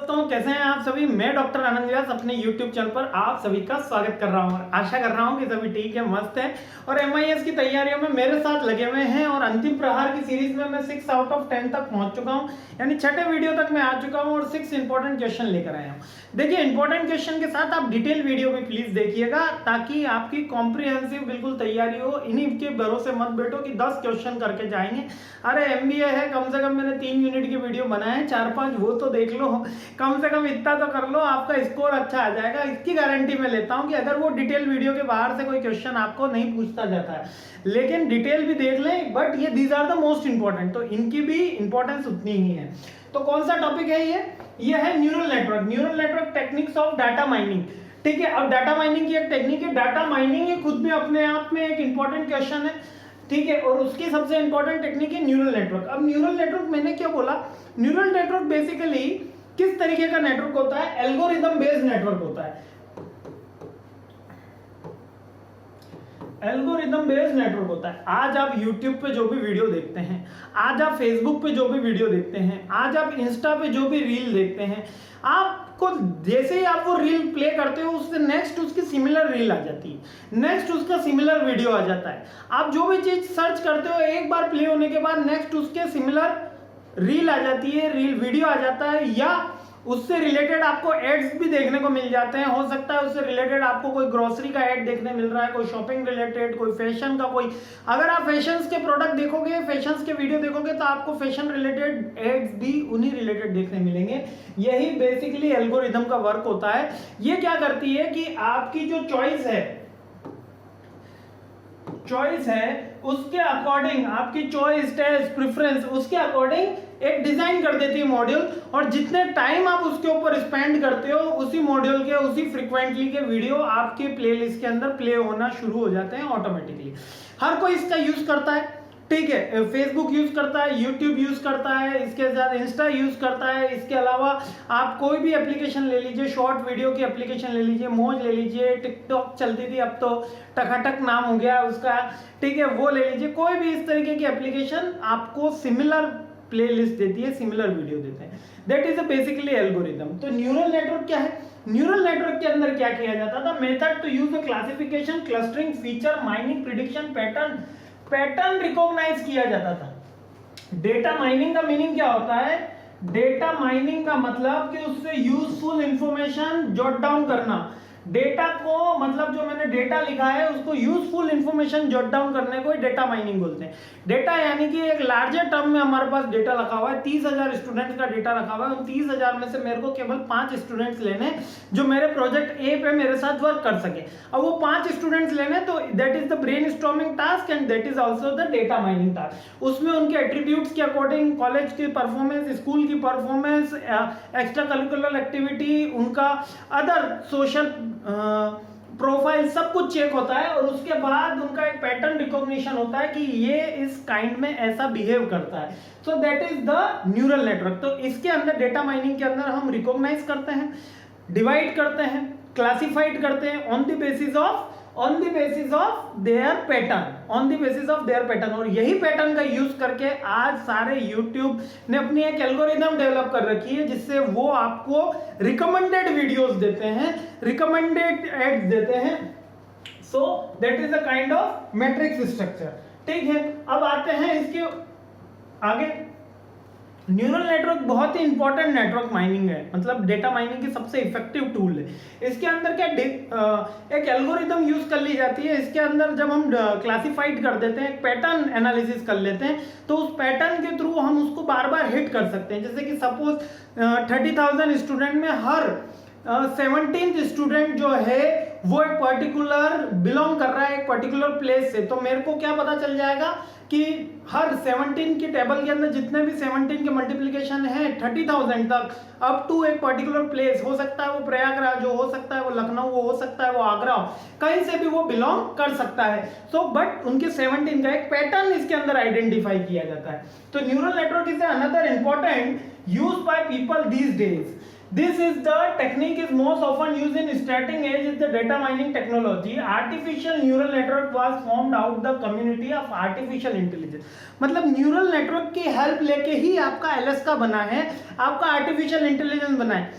दोस्तों, कैसे हैं आप सभी। मैं डॉक्टर आनंद व्यास अपने YouTube चैनल पर आप सभी का स्वागत कर रहा हूं और आशा कर रहा हूं कि सभी ठीक है, मस्त है और MIS की तैयारियों में मेरे साथ लगे हुए हैं। और अंतिम प्रहार की सीरीज में मैं 6 आउट ऑफ 10 तक पहुंच चुका हूं, यानी छठे वीडियो तक मैं आ चुका हूं और 6 इंपॉर्टेंट क्वेश्चन लेकर आया हूं। देखिए, इंपॉर्टेंट क्वेश्चन के साथ आप डिटेल वीडियो भी प्लीज देखिएगा ताकि आपकी कॉम्प्रिहेंसिव बिल्कुल तैयारी हो। इन्हीं के भरोसे मत बैठो कि 10 क्वेश्चन करके जाएंगे। अरे MBA है, कम से कम मैंने 3 यूनिट की वीडियो बनाए हैं, 4-5 वो तो देख लो, कम से कम इतना तो कर लो, आपका स्कोर अच्छा आ जाएगा। इसकी गारंटी मैं लेता हूं कि अगर वो डिटेल वीडियो के बाहर से कोई क्वेश्चन आपको नहीं पूछता जाता है, लेकिन डिटेल भी देख लें, बट ये these are the most important, तो इनकी भी इंपॉर्टेंस उतनी ही है। तो कौन सा टॉपिक है ये है neural network techniques of data mining. ठीक है, अब डाटा माइनिंग की एक टेक्निक है, डाटा माइनिंग ये खुद भी अपने आप में एक इंपॉर्टेंट क्वेश्चन है। ठीक है, और उसकी सबसे इंपॉर्टेंट टेक्निक है न्यूरल नेटवर्क। अब न्यूरल नेटवर्क मैंने क्या बोला, न्यूरल नेटवर्क बेसिकली किस तरीके का नेटवर्क होता है, एल्गोरिदम बेस्ड नेटवर्क होता है। एल्गोरिदम बेस्ड नेटवर्क होता है। आज आप YouTube पे जो भी वीडियो देखते हैं, आज आप Facebook पे जो भी वीडियो देखते हैं, आज आप इंस्टा पे जो भी रील देखते हैं, आपको जैसे ही आप वो रील प्ले करते हो उससे नेक्स्ट उसकी सिमिलर रील आ जाती है, नेक्स्ट उसका सिमिलर वीडियो आ जाता है। आप जो भी चीज सर्च करते हो एक बार प्ले होने के बाद नेक्स्ट उसके सिमिलर रील आ जाती है, रील वीडियो आ जाता है, या उससे रिलेटेड आपको एड्स भी देखने को मिल जाते हैं। हो सकता है उससे रिलेटेड आपको कोई ग्रोसरी का एड देखने मिल रहा है, कोई शॉपिंग रिलेटेड, कोई फैशन का, कोई अगर आप फैशंस के प्रोडक्ट देखोगे, फैशंस के वीडियो देखोगे तो आपको फैशन रिलेटेड एड्स भी उन्हीं रिलेटेड देखने मिलेंगे। यही बेसिकली एल्गोरिदम का वर्क होता है। ये क्या करती है कि आपकी जो चॉइस है उसके अकॉर्डिंग, आपकी चॉइस, टेस्ट, प्रेफरेंस, उसके अकॉर्डिंग एक डिजाइन कर देती है मॉड्यूल, और जितने टाइम आप उसके ऊपर स्पेंड करते हो उसी मॉड्यूल के, उसी फ्रीक्वेंटली के वीडियो आपके प्लेलिस्ट के अंदर प्ले होना शुरू हो जाते हैं ऑटोमेटिकली। हर कोई इसका यूज करता है, ठीक है, फेसबुक यूज करता है, यूट्यूब यूज करता है, इसके साथ इंस्टा यूज करता है। इसके अलावा आप कोई भी एप्लीकेशन ले लीजिए, शॉर्ट वीडियो की एप्लीकेशन ले लीजिए, मौज ले लीजिए, टिकटॉक चलती थी, अब तो टकाटक नाम हो गया उसका, ठीक है, वो ले लीजिए। कोई भी इस तरीके की एप्लीकेशन आपको सिमिलर प्लेलिस्ट देती है, सिमिलर वीडियो देते हैं। That is basically algorithm. तो न्यूरल नेटवर्क क्या है, न्यूरल नेटवर्क के अंदर क्या किया जाता था, method to use the classification, clustering, feature, mining, prediction, pattern recognize किया जाता था। डेटा माइनिंग का मीनिंग क्या होता है, डेटा माइनिंग का मतलब कि उससे यूजफुल इंफॉर्मेशन जॉट डाउन करना। डेटा को, मतलब जो मैंने डेटा लिखा है उसको यूजफुल इंफॉर्मेशन जॉट डाउन करने को डेटा माइनिंग बोलते हैं। डेटा यानी कि एक लार्जर टर्म में हमारे पास डेटा रखा हुआ है, 30,000 स्टूडेंट्स का डेटा रखा हुआ है। उन 30,000 में से मेरे को केवल 5 स्टूडेंट्स लेने जो मेरे प्रोजेक्ट ए पे मेरे साथ वर्क कर सके। अब वो 5 स्टूडेंट्स लेने, तो that is the brainstorming task and that is also the data mining task. उसमें उनके एट्रीब्यूट्स के अकॉर्डिंग, कॉलेज की परफॉर्मेंस, स्कूल की परफॉर्मेंस, एक्स्ट्रा करिकुलर एक्टिविटी, उनका अदर सोशल प्रोफाइल, सब कुछ चेक होता है, और उसके बाद उनका एक पैटर्न रिकॉग्निशन होता है कि ये इस काइंड में ऐसा बिहेव करता है। So that is the neural network. तो इसके अंदर, डेटा माइनिंग के अंदर हम रिकॉग्नाइज करते हैं, डिवाइड करते हैं, क्लासिफाइड करते हैं on the basis of their pattern, और यही पैटर्न का यूज करके आज सारे YouTube ने अपनी एक एल्गोरिदम डेवलप कर रखी है जिससे वो आपको रिकमेंडेड वीडियोस देते हैं, रिकमेंडेड एड्स देते हैं। So that is a kind of matrix structure. ठीक है, अब आते हैं इसके आगे। न्यूरल नेटवर्क बहुत ही इंपॉर्टेंट नेटवर्क माइनिंग है, मतलब डेटा माइनिंग की सबसे इफेक्टिव टूल है। इसके अंदर क्या एक एल्गोरिदम यूज कर ली जाती है। इसके अंदर जब हम क्लासिफाइड कर देते हैं, पैटर्न एनालिसिस कर लेते हैं, तो उस पैटर्न के थ्रू हम उसको बार बार हिट कर सकते हैं। जैसे कि सपोज 30,000 स्टूडेंट में हर 17th स्टूडेंट जो है वो एक पर्टिकुलर बिलोंग कर रहा है एक पर्टिकुलर प्लेस से, तो मेरे को क्या पता चल जाएगा कि हर 17 की टेबल के अंदर जितने भी 17 के मल्टीप्लिकेशन है 30,000 तक, अप टू एक पर्टिकुलर प्लेस, हो सकता है वो प्रयागराज हो सकता है वो लखनऊ हो सकता है वो आगरा हो, कहीं से भी वो बिलोंग कर सकता है। सो बट उनके 17 का एक पैटर्न इसके अंदर आइडेंटिफाई किया जाता है। तो neural network is another important use by people these days. This is the technique is most often used in starting age is the data mining technology. Artificial neural network was formed out the community of artificial intelligence. मतलब neural network की help लेके ही आपका LS का बना है, आपका artificial intelligence बना है.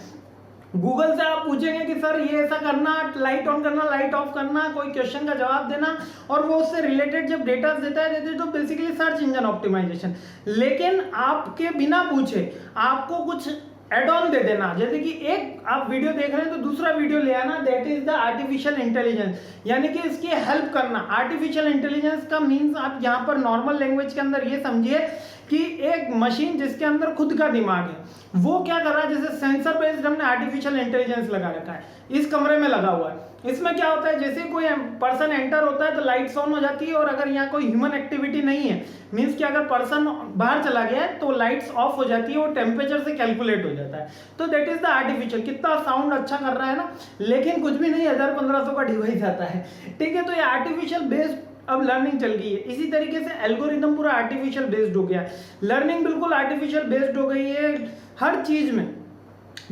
गूगल से आप पूछेंगे कि सर ये ऐसा करना, लाइट ऑन करना, लाइट ऑफ करना, कोई क्वेश्चन का जवाब देना, और वो उससे रिलेटेड जब डेटा देता है तो बेसिकली सर्च इंजन ऑप्टिमाइजेशन. लेकिन आपके बिना पूछे आपको कुछ एड ऑन दे देना, जैसे कि एक आप वीडियो देख रहे हैं तो दूसरा वीडियो ले आना, that is the artificial intelligence. यानी कि इसकी हेल्प करना. आर्टिफिशियल इंटेलिजेंस का मीन्स आप यहाँ पर नॉर्मल लैंग्वेज के अंदर ये समझिए कि एक मशीन जिसके अंदर खुद का दिमाग है, वो क्या कर रहा है, जैसे सेंसर बेस्ड हमने आर्टिफिशियल इंटेलिजेंस लगा रखा है, इस कमरे में लगा हुआ है. इसमें क्या होता है, जैसे कोई पर्सन एंटर होता है तो लाइट्स ऑन हो जाती है, और अगर यहाँ कोई ह्यूमन एक्टिविटी नहीं है, मीन्स कि अगर पर्सन बाहर चला गया है तो लाइट्स ऑफ हो जाती है, और टेम्परेचर से कैलकुलेट हो जाता है. तो दैट इज द आर्टिफिशियल. कितना साउंड अच्छा कर रहा है ना, लेकिन कुछ भी नहीं, 1000-1500 का डिवाइस आता है. ठीक है, तो ये आर्टिफिशियल बेस्ड अब लर्निंग चल गई है. इसी तरीके से एल्गोरिदम पूरा आर्टिफिशियल बेस्ड हो गया है. लर्निंग बिल्कुल आर्टिफिशियल बेस्ड हो गई है. हर चीज में,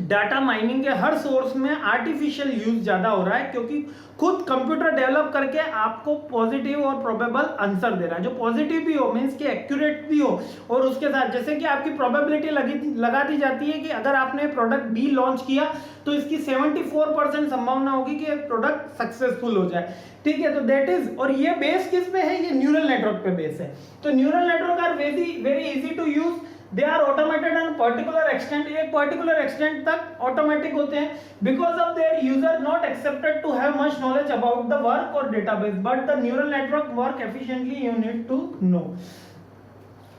डाटा माइनिंग के हर सोर्स में आर्टिफिशियल यूज ज्यादा हो रहा है, क्योंकि खुद कंप्यूटर डेवलप करके आपको पॉजिटिव और प्रोबेबल आंसर दे रहा है, जो पॉजिटिव भी हो, मींस कि एक्यूरेट भी हो, और उसके साथ जैसे कि आपकी प्रोबेबिलिटी लगा दी जाती है कि अगर आपने प्रोडक्ट बी लॉन्च किया तो इसकी 74% संभावना होगी कि प्रोडक्ट सक्सेसफुल हो जाए. ठीक है, तो दैट इज, और ये बेस किस पे है, ये न्यूरल नेटवर्क पे बेस है. तो neural network are very easy to use. They are automated and particular extent, एक पर्टिकुलर एक्सटेंट तक ऑटोमेटिक होते हैं, because of their user not accepted to have much knowledge about the work और database, but the neural network work efficiently. You need to know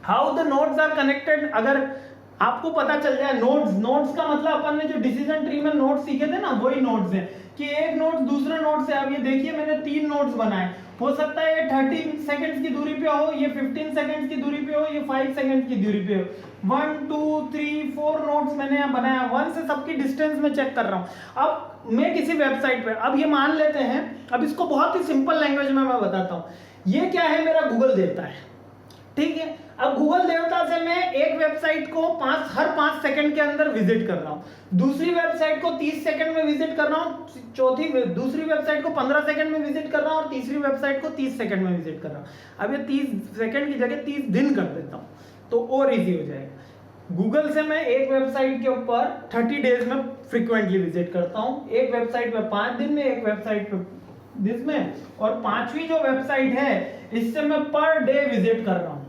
how the nodes are connected. अगर आपको पता चल जाए nodes का मतलब अपन ने जो डिसीजन ट्री में नोड्स सीखे थे ना, वही नोड्स है कि एक नोड दूसरे नोड से. अब ये देखिए मैंने 3 नोड्स बनाए, हो सकता है ये 30 सेकंड्स की दूरी पे हो, ये 15 सेकंड्स की दूरी पे हो, ये 5 सेकंड की दूरी पे हो. 1 2 3 4 नोड्स मैंने यहाँ बनाया. 1 से सबकी डिस्टेंस में चेक कर रहा हूँ. अब मैं किसी वेबसाइट पे, अब ये मान लेते हैं, अब इसको बहुत ही सिंपल लैंग्वेज में मैं बताता हूँ. ये क्या है, मेरा गूगल देवता है. ठीक है, अब गूगल देवता से मैं एक वेबसाइट को हर 5 सेकंड के अंदर विजिट कर रहा हूँ, दूसरी वेबसाइट को 30 सेकंड में विजिट कर रहा हूँ, दूसरी वेबसाइट को 15 सेकंड में विजिट कर रहा हूँ, और तीसरी वेबसाइट को 30 सेकंड में विजिट कर रहा हूँ. अब ये 30 सेकंड की जगह 30 दिन कर देता हूँ तो और इजी हो जाएगा. गूगल से मैं एक वेबसाइट के ऊपर 30 डेज में फ्रीक्वेंटली विजिट करता हूँ, एक वेबसाइट पे 5 दिन में, एक वेबसाइट पे जिसमें, और 5वीं जो वेबसाइट है इससे मैं पर डे विजिट कर रहा हूँ.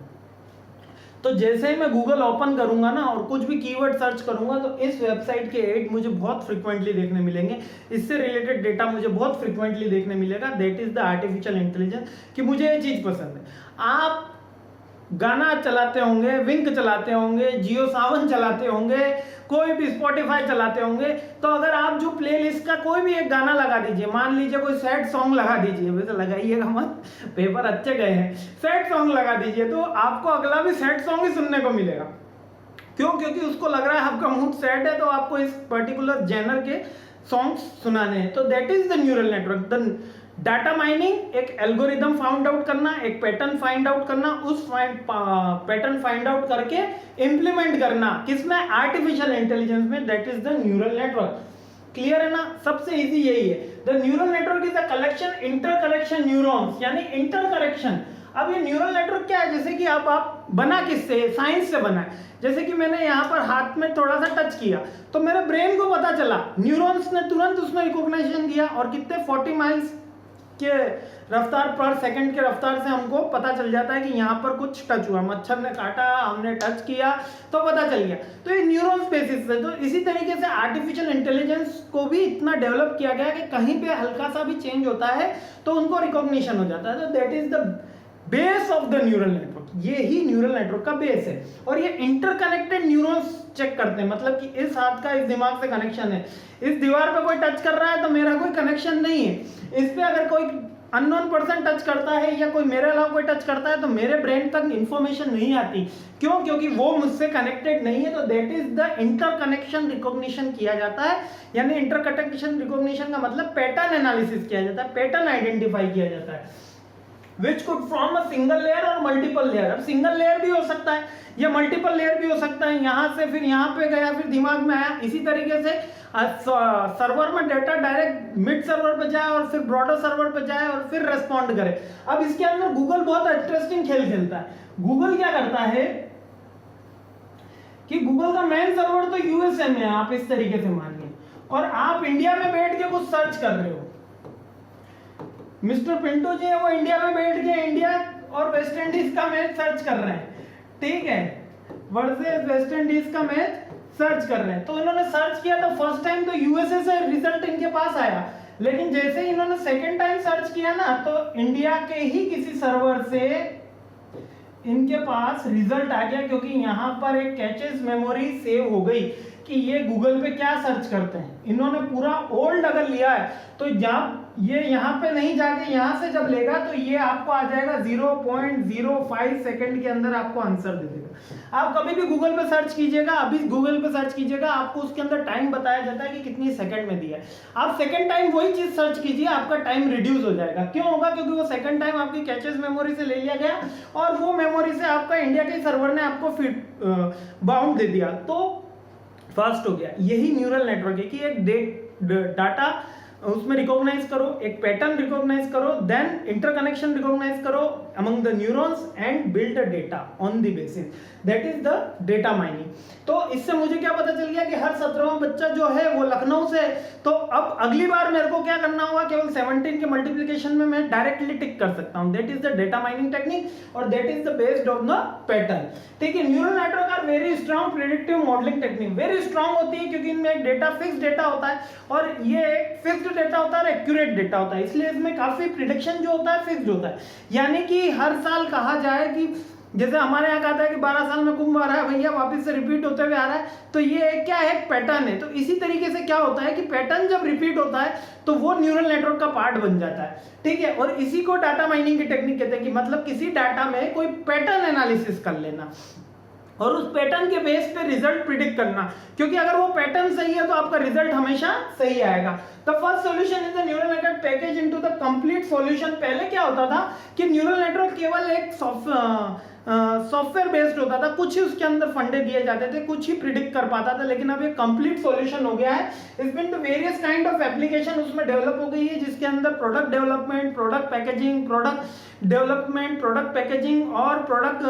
तो जैसे ही मैं गूगल ओपन करूंगा ना और कुछ भी कीवर्ड सर्च करूंगा तो इस वेबसाइट के ऐड मुझे बहुत फ्रीक्वेंटली देखने मिलेंगे, इससे रिलेटेड डेटा मुझे बहुत फ्रीक्वेंटली देखने मिलेगा. That is the artificial intelligence कि मुझे ये चीज पसंद है. आप गाना चलाते होंगे, विंक चलाते होंगे, जियो सावन चलाते होंगे, कोई भी स्पॉटिफाई चलाते होंगे, तो अगर आप जो प्लेलिस्ट का कोई भी एक गाना लगा दीजिए, मान लीजिए कोई सैड सॉन्ग लगा दीजिए, वैसे लगाइएगा मत, पेपर अच्छे गए हैं, सैड सॉन्ग लगा दीजिए, तो आपको अगला भी सैड सॉन्ग ही सुनने को मिलेगा. क्यों? क्योंकि उसको लग रहा है आपका मूड सैड है तो आपको इस पर्टिकुलर जेनर के सॉन्ग्स सुनाने हैं. तो that is the neural network. The data mining एक एल्गोरिदम फाउंड आउट करना, एक पैटर्न फाइंड आउट करना, उस पैटर्न फाइंड आउट करके इंप्लीमेंट करना किसमें, आर्टिफिशियल इंटेलिजेंस में. That is the neural network. Clear है ना, सबसे इजी यही है. The neural network is a collection interconnection neurons, यानी इंटरकनेक्शन. अब ये न्यूरल नेटवर्क क्या है, जैसे कि अब आप बना किससे, साइंस से बना है. जैसे कि मैंने यहाँ पर हाथ में थोड़ा सा टच किया तो मेरे ब्रेन को पता चला, न्यूरॉन्स ने तुरंत उसमें रिकॉग्निशन दिया, और कितने 40 माइल्स के रफ्तार पर सेकंड के रफ्तार से हमको पता चल जाता है कि यहाँ पर कुछ टच हुआ, मच्छर ने काटा, हमने टच किया तो पता चल गया. तो ये न्यूरॉन बेसिस है. तो इसी तरीके से आर्टिफिशियल इंटेलिजेंस को भी इतना डेवलप किया गया कि कहीं पे हल्का सा भी चेंज होता है तो उनको रिकॉग्निशन हो जाता है. तो that is the base of the neural network. ये ही न्यूरल नेटवर्क का बेस है. और ये इंटरकनेक्टेड न्यूरॉन्स चेक करते हैं, मतलब कि इस हाथ का इस दिमाग से कनेक्शन है, इस दीवार पे कोई टच कर रहा है तो मेरा कोई कनेक्शन नहीं है, इस पे अगर कोई अननोन पर्सन टच करता है या कोई मेरे अलावा कोई टच करता है तो मेरे ब्रेन तक इंफॉर्मेशन नहीं आती. क्यों? क्योंकि वो मुझसे कनेक्टेड नहीं है. तो that is the interconnection recognition किया जाता है. यानी इंटरकनेक्शन रिकॉग्निशन का मतलब पैटर्न एनालिसिस किया जाता है, पैटर्न आइडेंटिफाई किया जाता है. Which could form a single layer और मल्टीपल लेयर। अब सिंगल लेयर भी हो सकता है या मल्टीपल लेयर भी हो सकता है, यहां से फिर यहां पे गया, फिर दिमाग में आया, इसी तरीके से सर्वर में डेटा डायरेक्ट मिड सर्वर पे जाए और फिर ब्रॉडर सर्वर पे जाए और फिर रेस्पॉन्ड करे। अब इसके अंदर गूगल बहुत इंटरेस्टिंग खेल खेलता है। गूगल क्या करता है कि गूगल का मेन सर्वर तो यूएसए में है, आप इस तरीके से मानिए, और आप इंडिया में बैठ के कुछ सर्च कर रहे हो। मिस्टर पिंटू जी है वो इंडिया में बैठ के इंडिया और वेस्ट इंडीज का मैच सर्च कर रहे हैं, ठीक है, वर्सेस वेस्ट इंडीज का मैच सर्च कर रहे हैं। तो इन्होंने सर्च किया तो फर्स्ट टाइम तो यूएसए से रिजल्ट इनके पास आया, लेकिन जैसे ही इन्होंने सेकंड टाइम सर्च किया ना तो इंडिया के ही किसी सर्वर से इनके पास रिजल्ट आ गया, क्योंकि यहां पर एक कैचेस मेमोरी सेव हो गई कि ये गूगल पे क्या सर्च करते हैं। इन्होंने पूरा ओल्ड अगर लिया है तो ये यहाँ पे नहीं जाके यहाँ से जब लेगा तो ये आपको आ जाएगा 0.05 सेकंड के अंदर आपको आंसर दे देगा। आप कभी भी गूगल पे सर्च कीजिएगा, अभी गूगल पे सर्च कीजिएगा, आपको उसके अंदर टाइम बताया जाता है कि कितनी सेकंड में दिया है। आप सेकंड टाइम वही चीज सर्च कीजिए, आपका टाइम रिड्यूस हो जाएगा। क्यों होगा? क्योंकि वो सेकंड टाइम आपकी कैचेस मेमोरी से ले लिया गया और वो मेमोरी से आपका इंडिया के सर्वर ने आपको बाउंड दे दिया, तो फास्ट हो गया। यही न्यूरल नेटवर्क है कि एक डाटा उसमें रिकॉग्नाइज करो, एक पैटर्न रिकॉग्नाइज करो, देन इंटरकनेक्शन रिकॉग्नाइज करो among the neurons and build a data on the basis, that is the data mining. तो इससे मुझे क्या पता चल गया कि हर 17वां बच्चा जो है वो लखनऊ से है, तो अब अगली बार मेरे को क्या करना होगा, केवल 17 के मल्टीप्लिकेशन में मैं डायरेक्टली टिक कर सकता हूं। That is the data mining technique और that is the based on the pattern, ठीक है। Neural network are very strong predictive modelling technique, very strong होती है क्योंकि इनमें एक डेटा फिक्स डेटा होता है और ये एक फिक्स्ड डेटा होता है और एक्यूरेट डेटा होता है, इसलिए इसमें काफी प्रिडिक्शन जो होता है फिक्स्ड होता है। यानी कि हर साल कहा जाए कि जैसे हमारे यहाँ कहता है कि 12 साल में कुंभ आ रहा है भैया, वापस से रिपीट होते हुए आ रहा है, तो ये क्या है, पैटर्न है। तो इसी तरीके से क्या होता है कि पैटर्न जब रिपीट होता है तो वो न्यूरल नेटवर्क का पार्ट बन जाता है, ठीक है। और इसी को डाटा माइनिंग की टेक्निक कहते हैं कि मतलब किसी डाटा में कोई पैटर्न एनालिसिस कर लेना और उस पैटर्न के बेस पे रिजल्ट प्रिडिक्ट करना, क्योंकि अगर वो पैटर्न सही है तो आपका रिजल्ट हमेशा सही आएगा। The first solution is the neural network package into the complete solution. पहले क्या होता था कि न्यूरल नेटवर्क केवल एक सॉफ्टवेयर बेस्ड होता था, कुछ ही उसके अंदर फंडे दिए जाते थे, कुछ ही प्रिडिक्ट कर पाता था, लेकिन अब एक कंप्लीट सॉल्यूशन हो गया है। इसमें तो वेरियस काइंड ऑफ एप्लीकेशन उसमें डेवलप हो गई है, जिसके अंदर product development, product packaging, product development, product packaging और product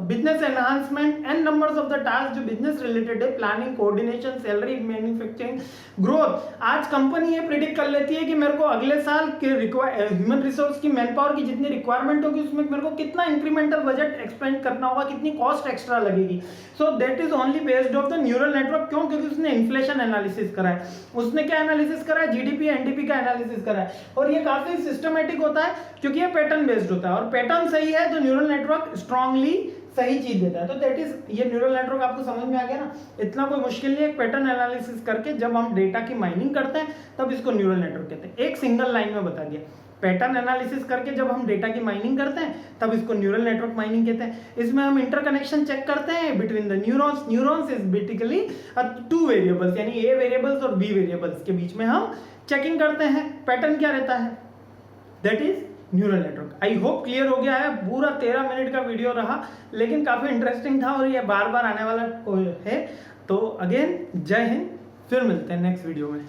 business enhancement and numbers of the task जो बिजनेस रिलेटेड है, planning, coordination, salary, manufacturing, growth. आज कंपनी ये प्रिडिक्ट कर लेती है कि मेरे को अगले साल के ह्यूमन रिसोर्स की, मैन पावर की जितनी रिक्वायरमेंट होगी उसमें मेरे को कितना इंक्रीमेंटल बजट एक्सपेंड करना होगा, कितनी कॉस्ट एक्स्ट्रा लगेगी। So that is only based of the neural network. क्यों? क्योंकि उसने इन्फ्लेशन एनालिसिस करा है, उसने क्या एनालिसिस करा है, जीडीपी एनडीपी का एनालिसिस करा है, और ये काफी सिस्टमेटिक होता है क्योंकि ये पैटर्न बेस्ड होता है और पैटर्न सही है तो न्यूरल नेटवर्क स्ट्रांगली सही चीज देता है। तो दैट इज, ये न्यूरल नेटवर्क आपको समझ में आ गया ना, इतना कोई मुश्किल नहीं है। एक पैटर्न एनालिसिस करके जब हम डेटा की माइनिंग करते हैं तब इसको न्यूरल नेटवर्क कहते हैं। एक सिंगल लाइन में बता दिया, पैटर्न एनालिसिस करके जब हम डेटा की माइनिंग करते हैं तब इसको न्यूरल नेटवर्क माइनिंग कहते हैं। इसमें हम इंटरकनेक्शन चेक करते हैं between the neurons. Neurons is basically 2 variables, यानी ए वेरिएबल्स और बी वेरिएबल्स के बीच में हम चेकिंग करते हैं पैटर्न क्या रहता है, that is neural network. I hope clear हो गया है। पूरा 13 मिनट का वीडियो रहा, लेकिन काफी इंटरेस्टिंग था और ये बार बार आने वाला है। तो अगेन जय हिंद, फिर मिलते हैं नेक्स्ट वीडियो में।